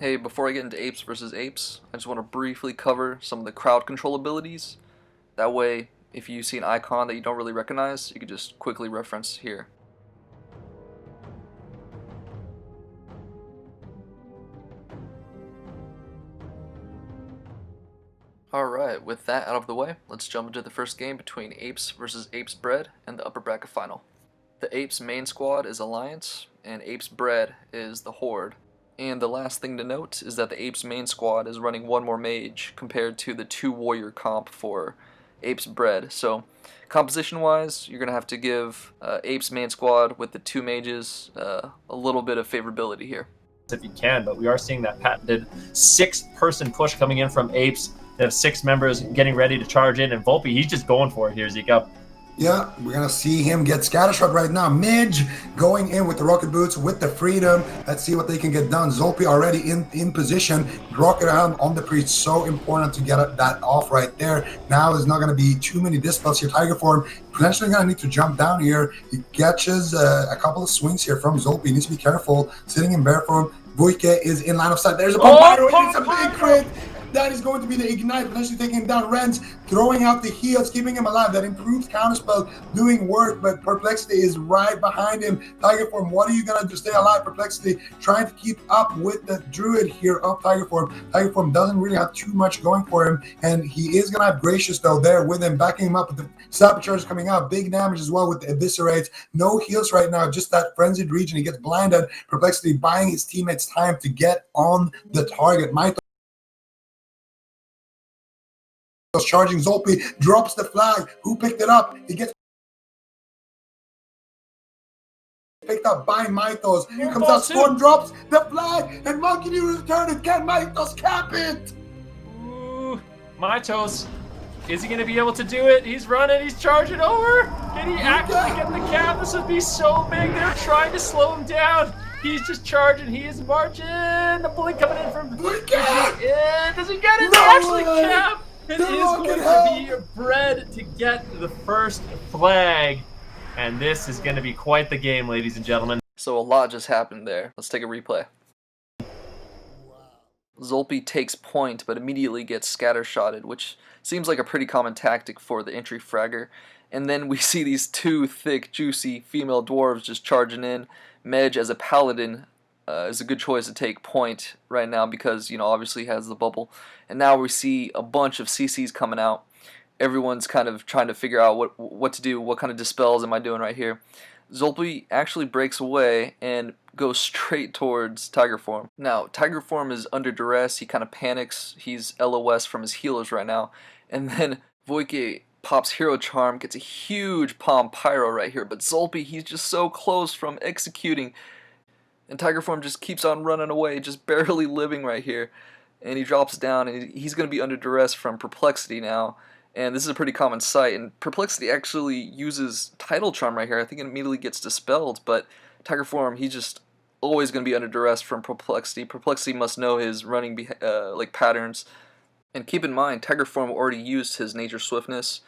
Hey, before I get into apes versus apes, I just want to briefly cover some of the crowd control abilities. That way, if you see an icon that you don't really recognize, you can just quickly reference here. Alright, with that out of the way, let's jump into the first game between apes versus APES Bread and the upper bracket final. The apes main squad is Alliance, and APES Bread is the Horde. And the last thing to note is that the apes main squad is running one more mage compared to the 2 warrior comp for APES Bread. So composition wise, you're going to have to give apes main squad with the 2 mages a little bit of favorability here. If you can, but we are seeing that patented 6-person push coming in from apes. They have 6 members getting ready to charge in, and Zulpi, he's just going for it here, Zeke. Yeah, we're going to see him get scattershot right now. Medge going in with the rocket boots, with the freedom. Let's see what they can get done. Zulpi already in position. Rocket around on the priest. So important to get that off right there. Now there's not going to be too many dispels here. Tigerform potentially going to need to jump down here. He catches a couple of swings here from Zulpi. He needs to be careful. Sitting in bear form. Vujke is in line of sight. There's a Pompiro. It's a big crit. That is going to be the ignite, potentially taking down Renz, throwing out the heals, keeping him alive. That improves counterspell, doing work, but Perplexity is right behind him. Tigerform, what are you going to do? Stay alive, Perplexity, trying to keep up with the druid here of Tigerform. Tigerform doesn't really have too much going for him, and he is going to have Graciouz, though, there with him, backing him up with the Sapper Charge coming out. Big damage as well with the Eviscerates. No heals right now, just that frenzied region. He gets blinded. Perplexity buying his teammates time to get on the target. Maitoz charging Zulpi, drops the flag. Who picked it up? He gets picked up by Maitoz. Here comes out, Storm drops the flag, and Monkeynews returns. Can Maitoz cap it? Ooh, Maitoz. Is he going to be able to do it? He's running. He's charging over. Can he actually get the cap? This would be so big. They're trying to slow him down. He's just charging. He is marching. The blink coming in from Vujke. Does he get it? No They actually way. cap. It is going to be Bread to get the first flag. And this is going to be quite the game, ladies and gentlemen. So a lot just happened there. Let's take a replay. Zulpi takes point, but immediately gets scattershotted, which seems like a pretty common tactic for the entry fragger. And then we see these 2 thick, juicy female dwarves just charging in. Medge, as a paladin, is a good choice to take point right now because, you know, obviously he has the bubble. And now we see a bunch of CCs coming out. Everyone's kind of trying to figure out what to do, what kind of dispels am I doing right here. Zulpi actually breaks away and goes straight towards Tigerform. Now, Tigerform is under duress. He kind of panics. He's LOS from his healers right now. And then Vujke pops Hero Charm, gets a huge Palm Pyro right here. But Zulpi, he's just so close from executing. And Tigerform just keeps on running away, just barely living right here. And he drops down, and he's going to be under duress from Perplexity now. And this is a pretty common sight. And Perplexity actually uses Title Charm right here. I think it immediately gets dispelled, but Tigerform, he's just always going to be under duress from Perplexity. Perplexity must know his running patterns. And keep in mind, Tigerform already used his Nature Swiftness.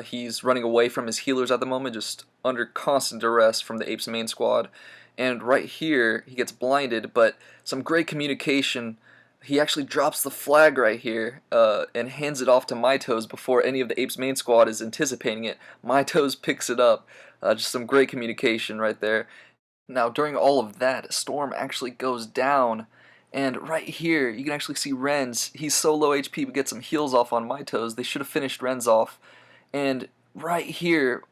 He's running away from his healers at the moment, just under constant duress from the Apes main squad. And right here, he gets blinded, but some great communication. He actually drops the flag right here and hands it off to Maitoz before any of the Apes main squad is anticipating it. Maitoz picks it up. Just some great communication right there. Now, during all of that, Storm actually goes down. And right here, you can actually see Renz. He's so low HP, but gets some heals off on Maitoz. They should have finished Renz off. And right here,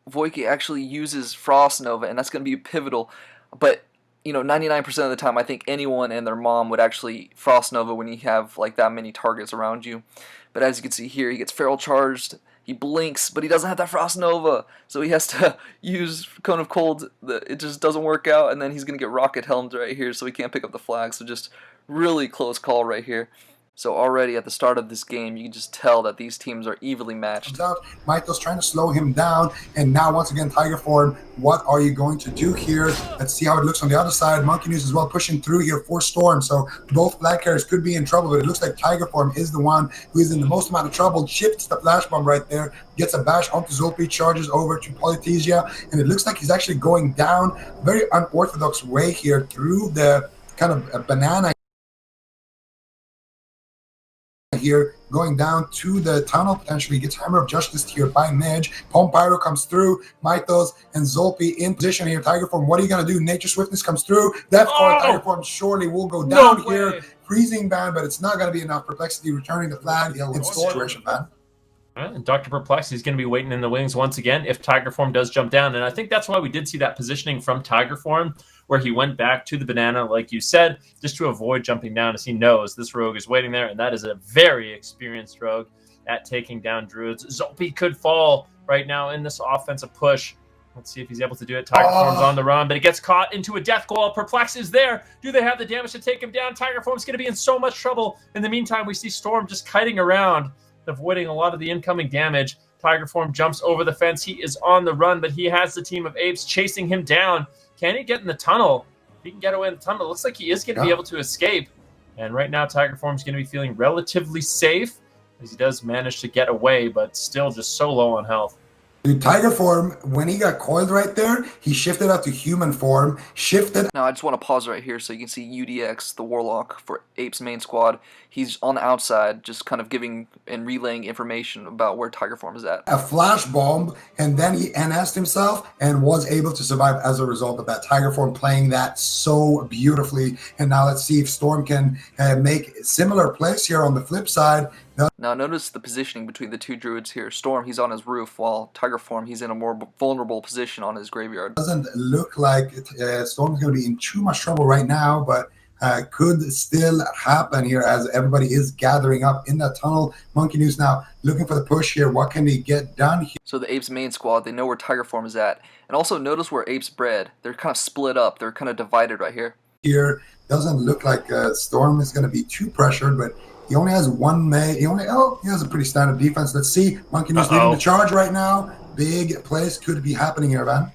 Vujke actually uses Frost Nova, and that's going to be pivotal. But, you know, 99% of the time, I think anyone and their mom would actually Frost Nova when you have, like, that many targets around you. But as you can see here, he gets Feral Charged, he blinks, but he doesn't have that Frost Nova, so he has to use Cone of Cold. It just doesn't work out, and then he's going to get Rocket Helmed right here, so he can't pick up the flag. So just really close call right here. So already at the start of this game, you can just tell that these teams are evenly matched. Maitoz trying to slow him down, and now once again Tigerform, what are you going to do here? Let's see how it looks on the other side. Monkeynews as well pushing through here for Storm, so both flag carriers could be in trouble, but it looks like Tigerform is the one who is in the most amount of trouble. Shifts the flash bomb right there, gets a bash onto Zulpi, charges over to Polythesia, and it looks like he's actually going down very unorthodox way here through the kind of a banana here, going down to the tunnel, potentially gets Hammer of Justice here by Medge. Palm Pyro comes through, Maitoz and Zulpi in position here. Tigerform, what are you going to do? Nature Swiftness comes through. Death Core, Tigerform surely will go down here. Freezing ban, but it's not going to be enough. Perplexity returning the flag. It's situation ban. And Dr. Perplexity is going to be waiting in the wings once again if Tigerform does jump down. And I think that's why we did see that positioning from Tigerform, where he went back to the banana, like you said, just to avoid jumping down, as he knows this rogue is waiting there. And that is a very experienced rogue at taking down druids. Zulpi could fall right now in this offensive push. Let's see if he's able to do it. Tigerform's on the run, but he gets caught into a death goal. Perplex is there. Do they have the damage to take him down? Tigerform's going to be in so much trouble. In the meantime, we see Storm just kiting around, avoiding a lot of the incoming damage. Tigerform jumps over the fence. He is on the run, but he has the team of apes chasing him down. Can he get in the tunnel? If he can get away in the tunnel, it looks like he is going to be able to escape. And right now, Tigerform's going to be feeling relatively safe, as he does manage to get away, but still just so low on health. Dude, Tigerform, when he got coiled right there, he shifted out to human form, shifted. Now, I just want to pause right here so you can see UDX, the Warlock for Ape's main squad. He's on the outside, just kind of giving and relaying information about where Tigerform is at. A flash bomb, and then he NS'd himself and was able to survive as a result of that. Tigerform playing that so beautifully. And now let's see if Storm can make similar plays here on the flip side. Now notice the positioning between the two druids here. Storm, he's on his roof, while Tigerform, he's in a more vulnerable position on his graveyard. Doesn't look like Storm's going to be in too much trouble right now, but could still happen here as everybody is gathering up in that tunnel. Monkeynews now looking for the push here. What can he get done here? So the Apes main squad, they know where Tigerform is at. And also notice where APES Bread, they're kind of split up. They're kind of divided right here. Here doesn't look like Storm is going to be too pressured, but he only has one May. He has a pretty standard defense. Let's see. Monkeynews leading the charge right now. Big plays could be happening here, Van.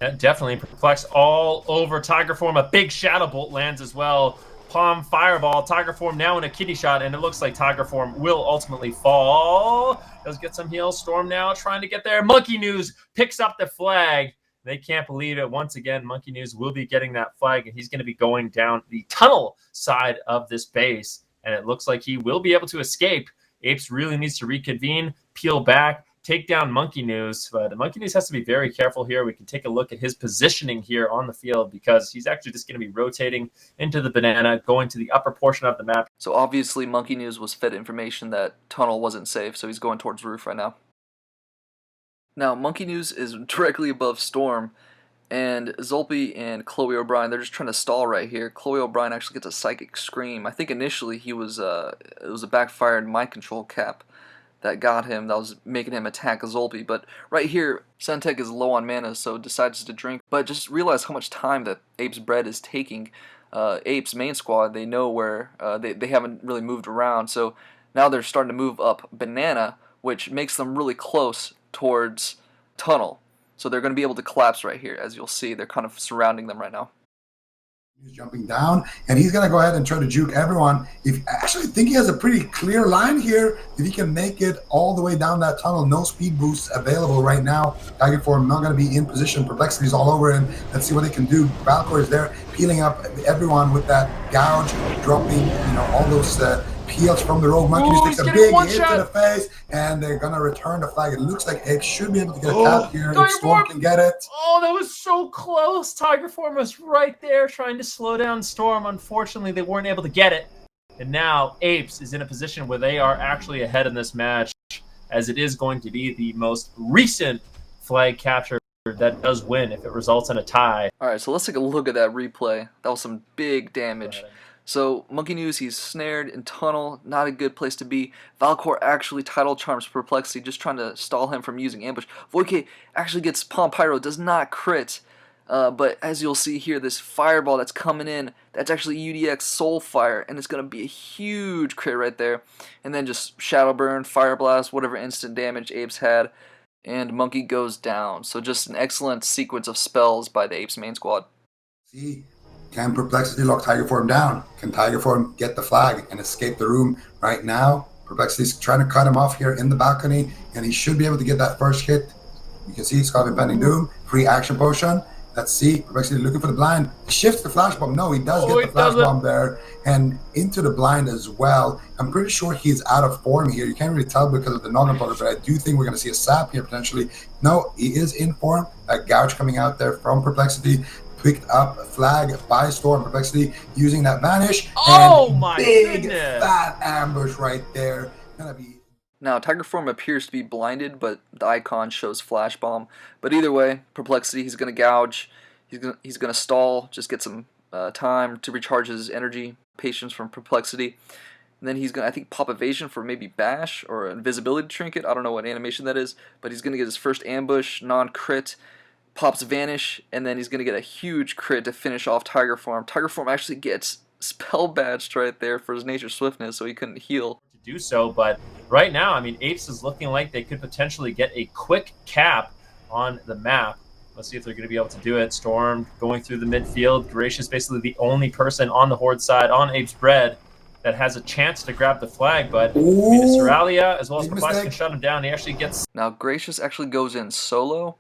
Yeah, definitely. Perplex all over Tigerform. A big Shadow Bolt lands as well. Palm Fireball. Tigerform now in a kitty shot, and it looks like Tigerform will ultimately fall. Does get some heals. Storm now trying to get there. Monkeynews picks up the flag. They can't believe it. Once again, Monkeynews will be getting that flag, and he's going to be going down the tunnel side of this base. And it looks like he will be able to escape. Apes really needs to reconvene, peel back, take down Monkeynews. But Monkeynews has to be very careful here. We can take a look at his positioning here on the field, because he's actually just going to be rotating into the banana, going to the upper portion of the map. So obviously Monkeynews was fed information that tunnel wasn't safe, so he's going towards roof right now. Now Monkeynews is directly above Storm, and Zulpi and Chloe O'Brien, they're just trying to stall right here. Chloe O'Brien actually gets a Psychic Scream. I think initially he was it was a backfired mind control cap that got him, that was making him attack Zulpi. But right here, Sentek is low on mana, so decides to drink. But just realize how much time that APES Bread is taking. Ape's main squad, they know where, they haven't really moved around, so now they're starting to move up banana, which makes them really close towards tunnel. So they're going to be able to collapse right here. As you'll see, they're kind of surrounding them right now. He's jumping down, and he's going to go ahead and try to juke everyone. I actually think he has a pretty clear line here. If he can make it all the way down that tunnel, no speed boosts available right now. Tigerform not going to be in position. Perplexity's all over him. Let's see what they can do. Valcorexd is there, peeling up everyone with that gouge, dropping, all those peels from the rogue. Monkeynews takes a big hit to the face, and they're gonna return the flag. It looks like Apes should be able to get a tap here if Storm can get it. Oh, that was so close. Tigerform was right there trying to slow down Storm. Unfortunately, they weren't able to get it. And now Apes is in a position where they are actually ahead in this match, as it is going to be the most recent flag capture that does win if it results in a tie. Alright, so let's take a look at that replay. That was some big damage. So, Monkeynews, he's snared in tunnel, not a good place to be. Valcor actually title charms Perplexity, just trying to stall him from using ambush. Vujke actually gets Palm Pyro, does not crit. But as you'll see here, this fireball that's coming in, that's actually UDX Soul Fire, and it's going to be a huge crit right there. And then just Shadow Burn, Fire Blast, whatever instant damage Apes had, and Monkey goes down. So just an excellent sequence of spells by the Apes main squad. See? Can Perplexity lock Tigerform down? Can Tigerform get the flag and escape the room right now? Perplexity's trying to cut him off here in the balcony, and he should be able to get that first hit. You can see Scott Impending Doom, free action potion, Let's see. Perplexity looking for the blind. He shifts the flash bomb. No, he does get he the flash doesn't. bomb there and into the blind as well. I'm pretty sure he's out of form here. You can't really tell because of the noggin poker, but I do think we're going to see a sap here potentially. No, he is in form. A gouge coming out there from Perplexity. Picked up a flag by Storm. Perplexity using that vanish. Oh and my big goodness. fat ambush right there. Gonna be. Now, Tigerform appears to be blinded, but the icon shows Flash Bomb. But either way, Perplexity, he's going to gouge, he's gonna stall, just get some time to recharge his energy, patience from Perplexity. And then he's going to, I think, pop Evasion for maybe Bash or Invisibility Trinket. I don't know what animation that is, but he's going to get his first ambush, non-crit, pops Vanish, and then he's going to get a huge crit to finish off Tigerform. Tigerform actually gets Spell Badged right there for his Nature Swiftness, so he couldn't heal. To do so, but right now, I mean, Apes is looking like they could potentially get a quick cap on the map. Let's see if they're going to be able to do it. Storm going through the midfield. Graciouz basically the only person on the Horde side on APES Bread that has a chance to grab the flag, but Seralia as well as Perplexity can shut him down. He actually gets... Now, Graciouz actually goes in solo,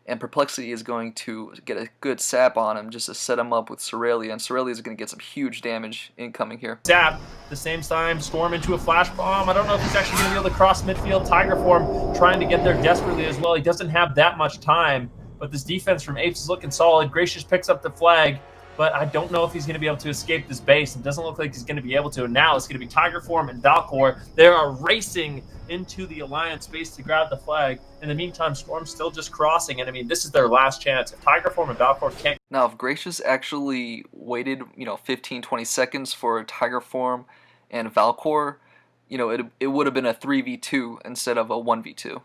and Perplexity is going to get a good sap on him just to set him up with Seralia, and Seralia is going to get some huge damage incoming here. Sap, at the same time, Storm into a flash bomb. I don't know if he's actually going to be able to cross midfield. Tigerform trying to get there desperately as well. He doesn't have that much time, but this defense from Apes is looking solid. Graciouz picks up the flag, but I don't know if he's going to be able to escape this base. It doesn't look like he's going to be able to. And now it's going to be Tigerform and Valcor. They are racing into the Alliance base to grab the flag. In the meantime, Storm's still just crossing. And I mean, this is their last chance. If Tigerform and Valcor can't... Now, if Graciouz actually waited, 15, 20 seconds for Tigerform and Valcor, it would have been a 3v2 instead of a 1v2.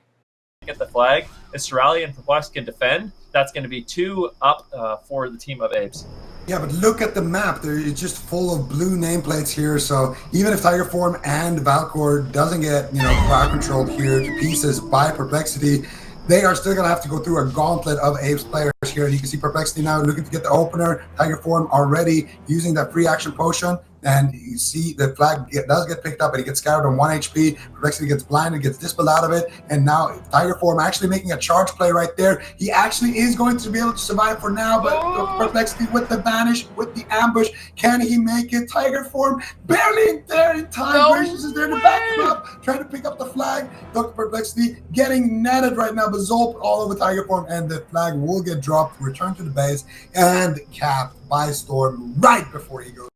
Get the flag. If Seralia and Perplex can defend, that's going to be 2 up for the team of Apes. Yeah, but look at the map. It's just full of blue nameplates here. So even if Tigerform and Valcor doesn't get, crowd controlled here to pieces by Perplexity, they are still going to have to go through a gauntlet of Apes players here. And you can see Perplexity now looking to get the opener. Tigerform already using that free action potion. And you see the flag does get picked up, but he gets scattered on 1 HP. Perplexity gets blinded, gets dispelled out of it. And now Tigerform actually making a charge play right there. He actually is going to be able to survive for now, but Perplexity with the vanish, with the ambush. Can he make it? Tigerform barely there in time. Graciouz is there to back him up, trying to pick up the flag. Dr. Perplexity getting netted right now, but Zulp all over Tigerform, and the flag will get dropped, return to the base, and capped by Storm right before he goes.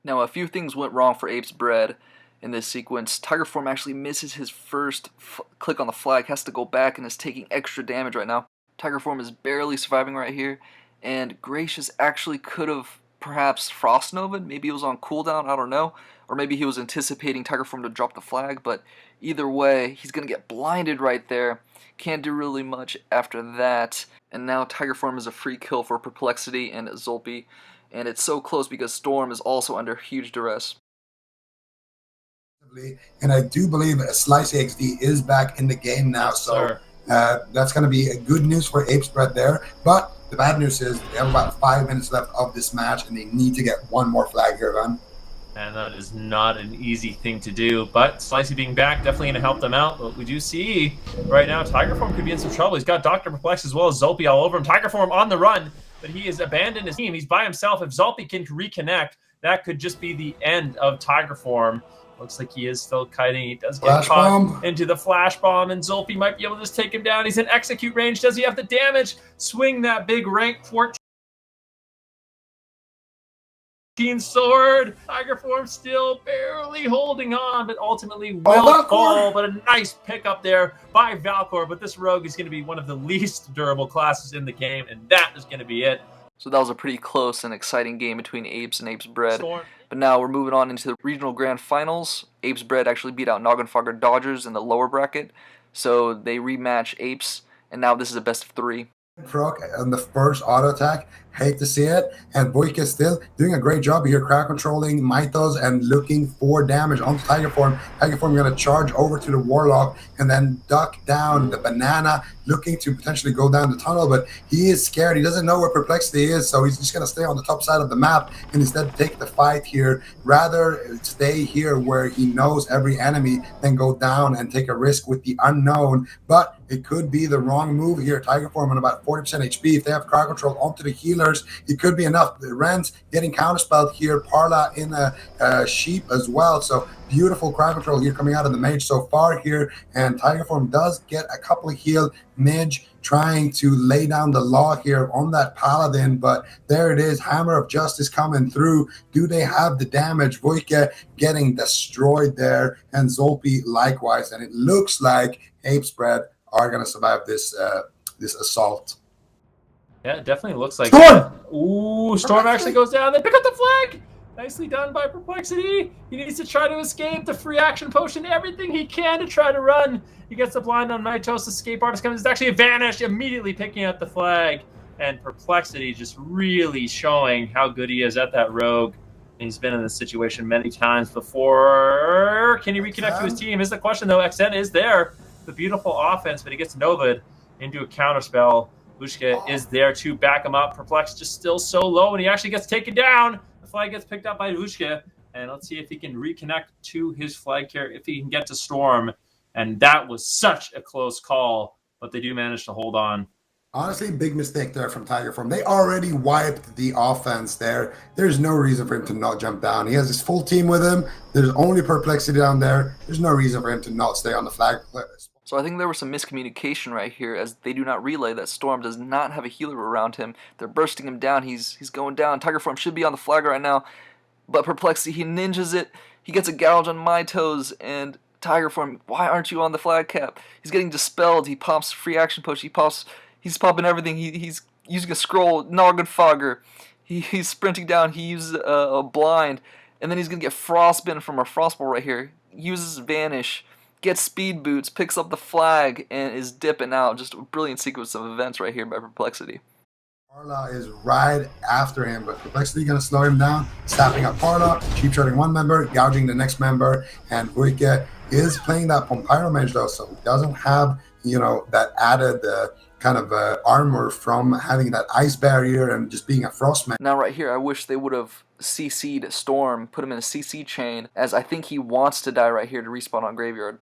Now, a few things went wrong for APES Bread in this sequence. Tigerform actually misses his first click on the flag, has to go back, and is taking extra damage right now. Tigerform is barely surviving right here, and Graciouz actually could have perhaps Frost Nova'd. Maybe it was on cooldown, I don't know. Or maybe he was anticipating Tigerform to drop the flag, but either way, he's going to get blinded right there. Can't do really much after that. And now Tigerform is a free kill for Perplexity and Zulpi. And it's so close because Storm is also under huge duress. And I do believe Slicey XD is back in the game now, so that's going to be a good news for APES Bread there. But the bad news is they have about 5 minutes left of this match, and they need to get one more flag here, man. And that is not an easy thing to do, but Slicey being back definitely going to help them out. But we do see right now Tigerform could be in some trouble. He's got Dr. Perplex as well as Zulpi all over him. Tigerform on the run, but he has abandoned his team. He's by himself. If Zulpi can reconnect, that could just be the end of Tigerform. Looks like he is still kiting. He does get caught into the flash bomb, and Zulpi might be able to just take him down. He's in execute range. Does he have the damage? Swing that big rank 14 sword. Tigerform still barely holding on, but ultimately will fall. But a nice pickup there by Valcor. But this rogue is going to be one of the least durable classes in the game, and that is going to be it. So that was a pretty close and exciting game between Apes and APES Bread. But now we're moving on into the regional grand finals. APES Bread actually beat out Noggenfogger Dodgers in the lower bracket. So they rematch Apes, and now this is a best of 3. Proc on the first auto attack. Hate to see it. And Vujke still doing a great job here, crowd controlling Maitoz and looking for damage on Tigerform. Tigerform going to charge over to the Warlock and then duck down the banana, looking to potentially go down the tunnel, but he is scared. He doesn't know where Perplexity is, so he's just going to stay on the top side of the map and instead take the fight here. Rather stay here where he knows every enemy than go down and take a risk with the unknown. But it could be the wrong move here. Tigerform on about 40% HP. If they have crowd control onto the healers, it could be enough. The Ren's getting counterspelled here. Parla in a sheep as well. So beautiful crowd control here coming out of the mage so far here. And Tigerform does get a couple of heal. Medge trying to lay down the law here on that paladin, but there it is. Hammer of Justice coming through. Do they have the damage? Vujke getting destroyed there, and Zulpi likewise. And it looks like APES Bread are going to survive this assault. Yeah, it definitely looks like Storm! Ooh, Storm actually goes down. They pick up the flag! Nicely done by Perplexity. He needs to try to escape. The free action potion, everything he can to try to run. He gets the blind on Maitoz. Escape artist comes. It's actually a vanish, immediately picking up the flag. And Perplexity just really showing how good he is at that rogue. And he's been in this situation many times before. Can he reconnect to his team? Is the question, though. XN is there. The beautiful offense, but he gets Nova'd into a counterspell. Vujke is there to back him up. Perplex just still so low, and he actually gets taken down. The flag gets picked up by Vujke, and let's see if he can reconnect to his flag carrier, if he can get to Storm. And that was such a close call, but they do manage to hold on. Honestly, big mistake there from Tigerform. They already wiped the offense there. There's no reason for him to not jump down. He has his full team with him. There's only Perplexity down there. There's no reason for him to not stay on the flag. So I think there was some miscommunication right here, as they do not relay that Storm does not have a healer around him. They're bursting him down. He's going down. Tigerform should be on the flag right now, but Perplexity, he ninjas it. He gets a gouge on Maitoz, and Tigerform, why aren't you on the flag cap? He's getting dispelled. He pops free action potion. He's popping everything. He's using a scroll, Noggin Fogger. He's sprinting down. He uses a blind, and then he's gonna get frostbitten from our frostball right here. Uses vanish. Gets speed boots, picks up the flag, and is dipping out. Just a brilliant sequence of events right here by Perplexity. Parla is right after him, but Perplexity going to slow him down, snapping up Parla, cheap shotting one member, gouging the next member, and Vujke is playing that Pompyro mage though, so he doesn't have, that added kind of armor from having that ice barrier and just being a frostman. Now right here, I wish they would have CC'd Storm, put him in a CC chain, as I think he wants to die right here to respawn on Graveyard.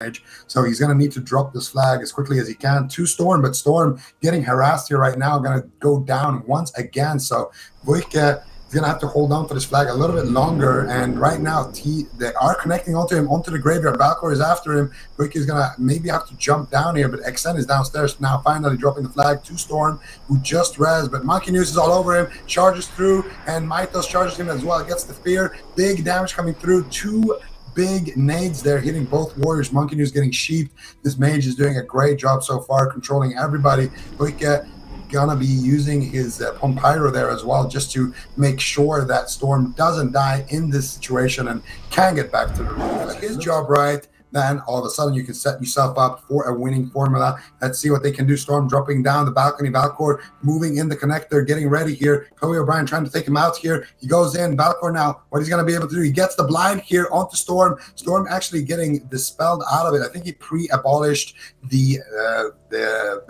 So he's going to need to drop this flag as quickly as he can to Storm, but Storm getting harassed here right now, going to go down once again. So Vujke is going to have to hold on to this flag a little bit longer, and right now they are connecting onto him, onto the Graveyard. Valcor is after him. Vujke is going to maybe have to jump down here, but XN is downstairs now, finally dropping the flag to Storm, who just res, but Monkeynews is all over him, charges through, and Maitoz charges him as well, gets the fear, big damage coming through, two big nades there hitting both warriors. Monkeynews getting sheeped. This mage is doing a great job so far, controlling everybody. Vujke gonna be using his Pompyro there as well, just to make sure that Storm doesn't die in this situation and can get back to the roof. His job right, then all of a sudden you can set yourself up for a winning formula. Let's see what they can do. Storm dropping down the balcony, Valcor moving in the connector, getting ready here. Chloe O'Brien trying to take him out here. He goes in, Valcor now, what he's going to be able to do, he gets the blind here onto Storm. Storm actually getting dispelled out of it. I think he pre-abolished the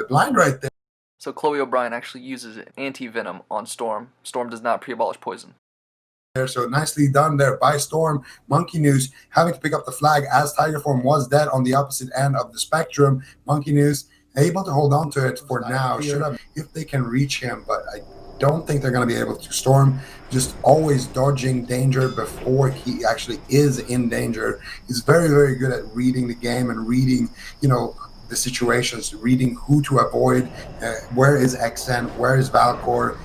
blind right there. So Chloe O'Brien actually uses anti-venom on Storm. Storm does not pre-abolish poison. So nicely done there by Storm. Monkeynews having to pick up the flag as Tigerform was dead on the opposite end of the spectrum. Monkeynews able to hold on to it for now. Should have, if they can reach him, but I don't think they're going to be able to. Storm just always dodging danger before he actually is in danger. He's very, very good at reading the game and reading, the situations, reading who to avoid, where is XN, where is Valcor,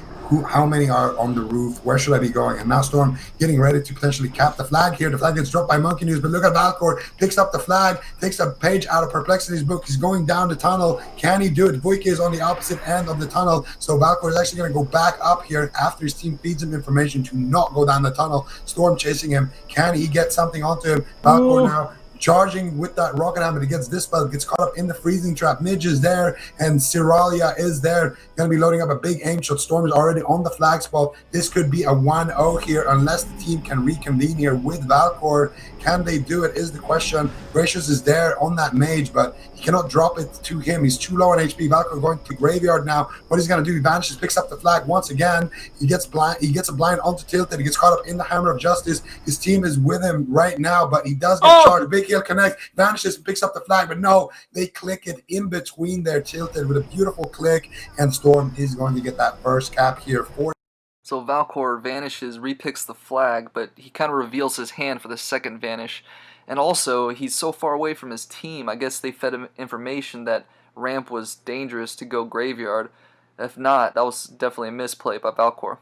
how many are on the roof, where should I be going? And now Storm getting ready to potentially cap the flag here. The flag gets dropped by Monkeynews, but look at Valcor, picks up the flag, takes a page out of Perplexity's book. He's going down the tunnel. Can he do it? Vujke is on the opposite end of the tunnel, so Valcor is actually going to go back up here after his team feeds him information to not go down the tunnel. Storm chasing him. Can he get something onto him? Valcor now charging with that rocket hammer. He gets dispelled, gets caught up in the freezing trap. Midge is there, and Cyralia is there. Going to be loading up a big aim shot. Storm is already on the flag spot. This could be a 1-0 here, unless the team can reconvene here with Valcor. Can they do it is the question. Graciouz is there on that mage, but he cannot drop it to him. He's too low on HP. Valcor going to graveyard now. What he's going to do, he vanishes, picks up the flag once again. He gets a blind onto Tilted. He gets caught up in the Hammer of Justice. His team is with him right now, but he does get charged. Big heal connect, vanishes and picks up the flag, but no, they click it in between their Tilted with a beautiful click, and Storm is going to get that first cap here for. So Valcor vanishes, repicks the flag, but he kind of reveals his hand for the second vanish. And also, he's so far away from his team, I guess they fed him information that ramp was dangerous to go graveyard. If not, that was definitely a misplay by Valcor.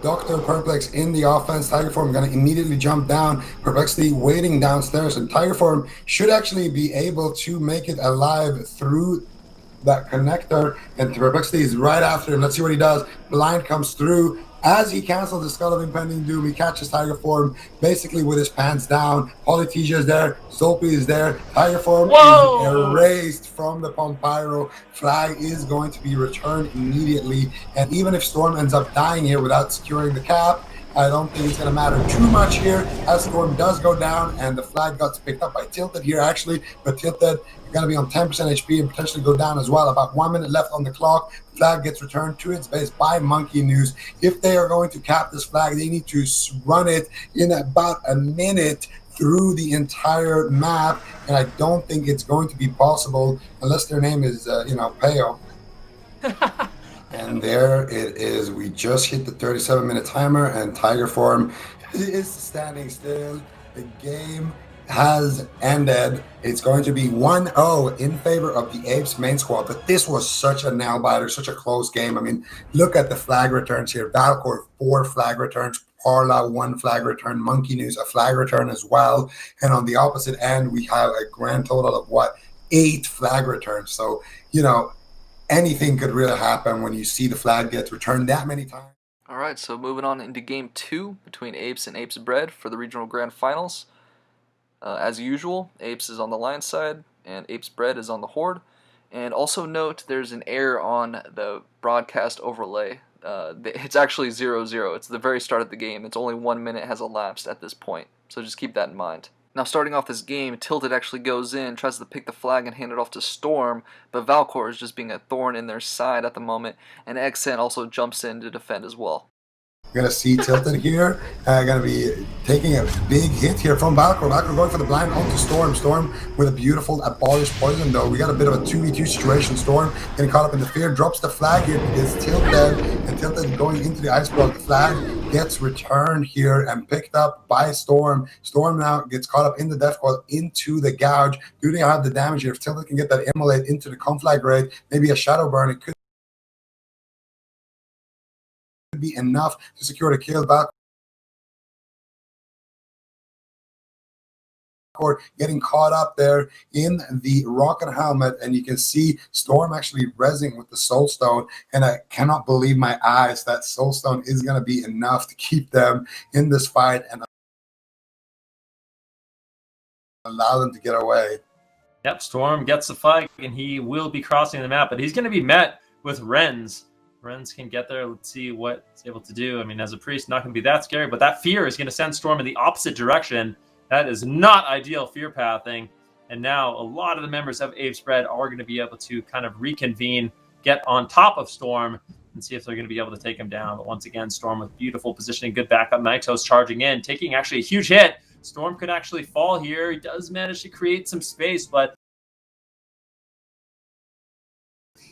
Dr. Perplex in the offense. Tigerform going to immediately jump down. Perplexity waiting downstairs, and Tigerform should actually be able to make it alive through that connector, and Perplexity is right after him. Let's see what he does. Blind comes through. As he cancels the Skull of Impending Doom, he catches Tigerform basically with his pants down. Polytesia is there. Zulpi is there. Tigerform is erased from the Pompyro. Flag is going to be returned immediately. And even if Storm ends up dying here without securing the cap, I don't think it's going to matter too much here, as Storm does go down, and the flag got picked up by Tilted here, actually. But Tilted going to be on 10% HP and potentially go down as well. About 1 minute left on the clock. Flag gets returned to its base by Monkeynews. If they are going to cap this flag, they need to run it in about a minute through the entire map, and I don't think it's going to be possible unless their name is, Peo. And there it is. We just hit the 37-minute timer, and Tigerform is standing still. The game has ended. It's going to be 1-0 in favor of the Apes main squad, but this was such a nail-biter, such a close game. I mean, look at the flag returns here. Valcor, 4 flag returns. Parla, 1 flag return. Monkeynews, a flag return as well. And on the opposite end, we have a grand total of, 8 flag returns. So, anything could really happen when you see the flag get returned that many times. Alright, so moving on into Game 2 between Apes and APES Bread for the Regional Grand Finals. As usual, Apes is on the Lion side, and APES Bread is on the Horde. And also note, there's an error on the broadcast overlay. It's actually 0-0. It's the very start of the game. It's only 1 minute has elapsed at this point, so just keep that in mind. Now, starting off this game, Tilted actually goes in, tries to pick the flag and hand it off to Storm, but Valcor is just being a thorn in their side at the moment, and Xen also jumps in to defend as well. We're going to see Tilted here. Going to be taking a big hit here from Valcor. Valcor going for the blind onto Storm. Storm with a beautiful abolished poison, though. We got a bit of a 2v2 situation. Storm getting caught up in the fear. Drops the flag here. It's Tilted. And Tilted going into the ice block. The flag gets returned here and picked up by Storm. Storm now gets caught up in the death coil into the gouge. Do they have the damage here? If Tilted can get that immolate into the conflagrate, maybe a shadow burn, it could be enough to secure the kill. Valcor getting caught up there in the rocket helmet, and you can see Storm actually rezzing with the soul stone, and I cannot believe my eyes that soul stone is going to be enough to keep them in this fight and allow them to get away. Yep, Storm gets the flag, and he will be crossing the map, but he's going to be met with Rens. Rens can get there. Let's see what he's able to do. I mean, as a priest, not going to be that scary, but that fear is going to send Storm in the opposite direction. That is not ideal fear pathing. And now a lot of the members of APES Bread are going to be able to kind of reconvene, get on top of Storm, and see if they're going to be able to take him down. But once again, Storm with beautiful positioning, good backup. Maitoz charging in, taking actually a huge hit. Storm could actually fall here. He does manage to create some space, but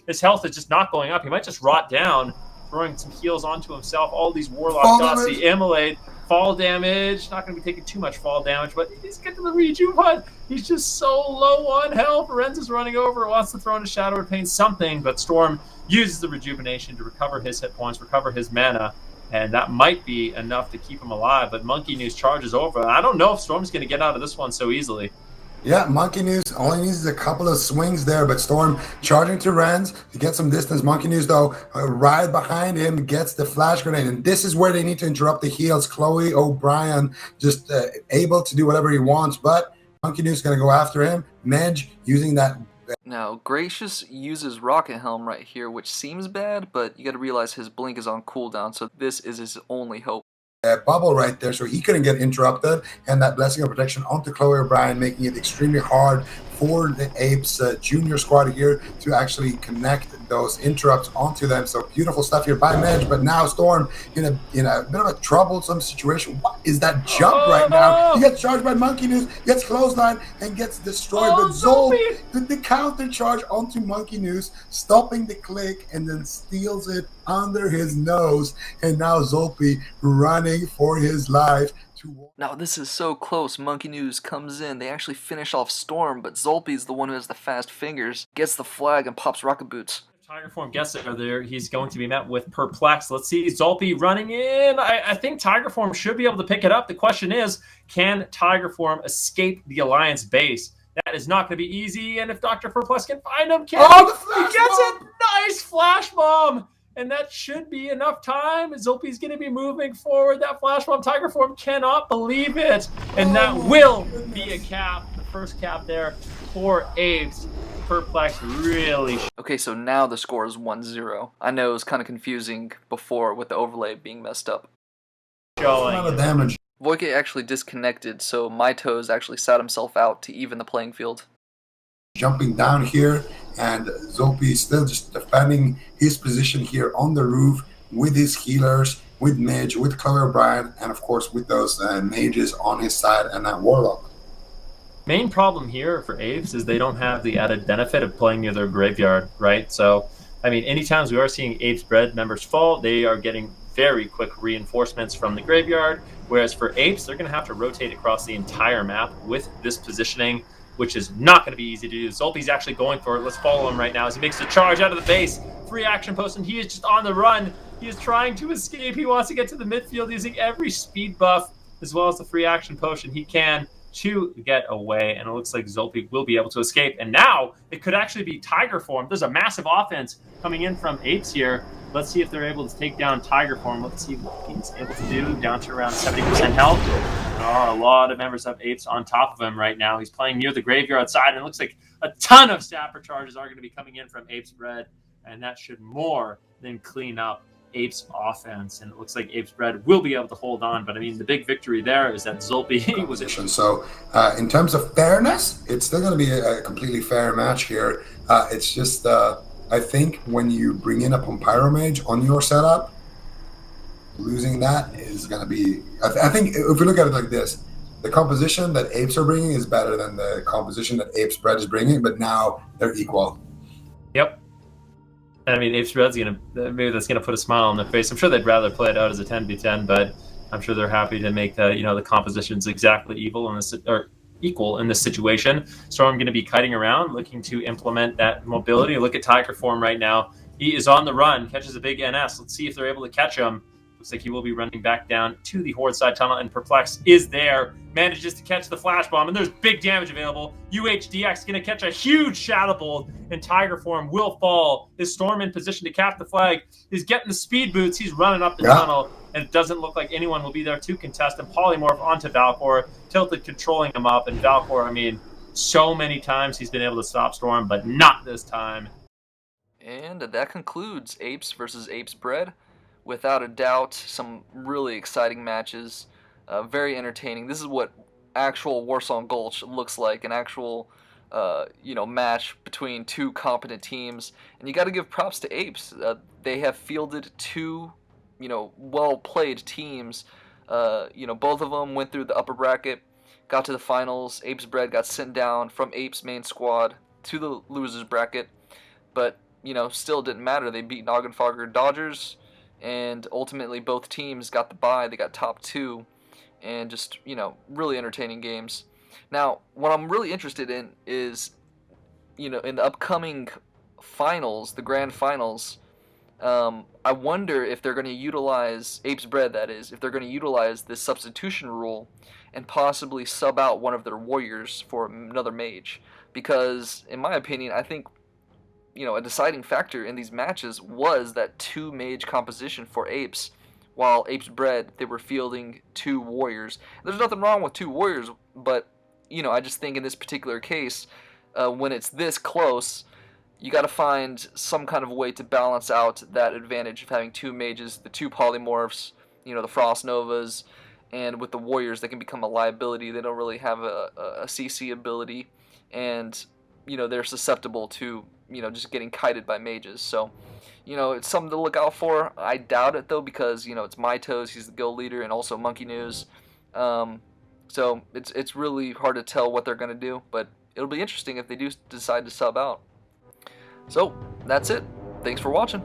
his health is just not going up. He might just rot down, throwing some heals onto himself. All these Warlock dots, the immolate, fall damage. Not going to be taking too much fall damage, but he's getting the rejuve, but he's just so low on health. Renz is running over, wants to throw in a Shadow or Pain something, but Storm uses the rejuvenation to recover his hit points, recover his mana, and that might be enough to keep him alive. But Monkeynews charges over. I don't know if Storm's going to get out of this one so easily. Yeah, Monkeynews only needs a couple of swings there, but Storm charging to Rens to get some distance. Monkeynews, though, right behind him, gets the flash grenade. And this is where they need to interrupt the heals. Chloe O'Brien just able to do whatever he wants, but Monkeynews is going to go after him. Medge using that. Now, Graciouz uses Rocket Helm right here, which seems bad, but you gotta realize his blink is on cooldown, so this is his only hope. Bubble right there, so he couldn't get interrupted, and that blessing of protection onto Chloe O'Brien, making it extremely hard for the Apes junior squad here to actually connect those interrupts onto them. So beautiful stuff here by Medge, but now Storm in a bit of a troublesome situation. What is that jump right now? He gets charged by Monkeynews, gets clothesline, and gets destroyed. But Zol did the counter charge onto Monkeynews, stopping the click, and then steals it under his nose. And now Zulpi running for his life. Now this is so close. Monkeynews comes in. They actually finish off Storm, but Zulpi's the one who has the fast fingers, gets the flag, and pops rocket boots. Tigerform gets there. He's going to be met with Perplexed. Let's see. Zulpi running in. I think Tigerform should be able to pick it up. The question is, can Tigerform escape the Alliance base? That is not going to be easy. And if Dr. Perplexed can find him, he gets it. Nice flash bomb. And that should be enough time. Zulpi's going to be moving forward. That flash bomb, Tigerform cannot believe it. And that will be a cap. The first cap there for Apes. Perplexed really. Okay, so now the score is 1-0. I know it was kind of confusing before with the overlay being messed up. Showing a lot of damage. Vujke actually disconnected, so Maitoz actually sat himself out to even the playing field. Jumping down here, and Zulpi still just defending his position here on the roof with his healers, with Medge, with Chloe O'Brien, and of course with those mages on his side and that warlock. Main problem here for Apes is they don't have the added benefit of playing near their graveyard, right? So, I mean, anytime we are seeing APES Bread members fall, they are getting very quick reinforcements from the graveyard, whereas for Apes, they're going to have to rotate across the entire map with this positioning, which is not going to be easy to do. Zulpi's actually going for it. Let's follow him right now as he makes the charge out of the base. Free action post, and he is just on the run. He is trying to escape. He wants to get to the midfield using every speed buff as well as the free action potion he can to get away, and it looks like Zulpi will be able to escape. And now it could actually be Tigerform. There's a massive offense coming in from Apes here. Let's see if they're able to take down Tigerform. Let's see what he's able to do. Down to around 70% health. There are a lot of members of Apes on top of him right now. He's playing near the graveyard side, and it looks like a ton of Sapper charges are going to be coming in from APES Bread, and that should more than clean up Apes offense, and it looks like APES Bread will be able to hold on. But I mean, the big victory there is that Zulpi was able. So in terms of fairness, it's still going to be a completely fair match here. It's just I think when you bring in a Pyro-Mage on your setup, losing that is going to be. I think if we look at it like this, the composition that Apes are bringing is better than the composition that APES Bread is bringing, but now they're equal. Yep. I mean, APES Bread's maybe that's gonna put a smile on their face. I'm sure they'd rather play it out as a 10v10, but I'm sure they're happy to make the compositions exactly equal in this situation. Storm going to be kiting around, looking to implement that mobility. Look at Tigerform right now. He is on the run, catches a big NS. Let's see if they're able to catch him. Looks like he will be running back down to the Horde side tunnel, and Perplex is there. Manages to catch the flash bomb, and there's big damage available. UHDX going to catch a huge Shadow Bolt, and Tigerform will fall. Is Storm in position to cap the flag? He's getting the speed boots. He's running up the tunnel, and it doesn't look like anyone will be there to contest him. Polymorph onto Valcor, Tilted controlling him up, and Valcor, I mean, so many times he's been able to stop Storm, but not this time. And that concludes Apes versus APES Bread. Without a doubt, some really exciting matches, very entertaining. This is what actual Warsong Gulch looks like, an actual match between two competent teams. And you got to give props to Apes. They have fielded two well-played teams. Both of them went through the upper bracket, got to the finals. APES Bread got sent down from Apes main squad to the losers bracket, but still didn't matter. They beat Noggenfogger Dodgers, and ultimately both teams got the bye. They got top two, and just really entertaining games. Now, what I'm really interested in is in the upcoming finals, the grand finals, I wonder if they're going to utilize APES Bread, that is, if they're going to utilize this substitution rule and possibly sub out one of their warriors for another mage. Because, in my opinion, I think, you know, a deciding factor in these matches was that 2 mage composition for Apes. While APES Bread, they were fielding 2 warriors. There's nothing wrong with 2 warriors, but, you know, I just think in this particular case, when it's this close, you got to find some kind of way to balance out that advantage of having 2 mages, the 2 polymorphs, you know, the Frost Novas, and with the warriors, they can become a liability. They don't really have a CC ability, and, you know, they're susceptible to, you know, just getting kited by mages. So, you know, it's something to look out for. I doubt it, though, because, you know, it's Maitoz, he's the guild leader, and also Monkeynews. So it's really hard to tell what they're going to do, but it'll be interesting if they do decide to sub out. So, that's it. Thanks for watching.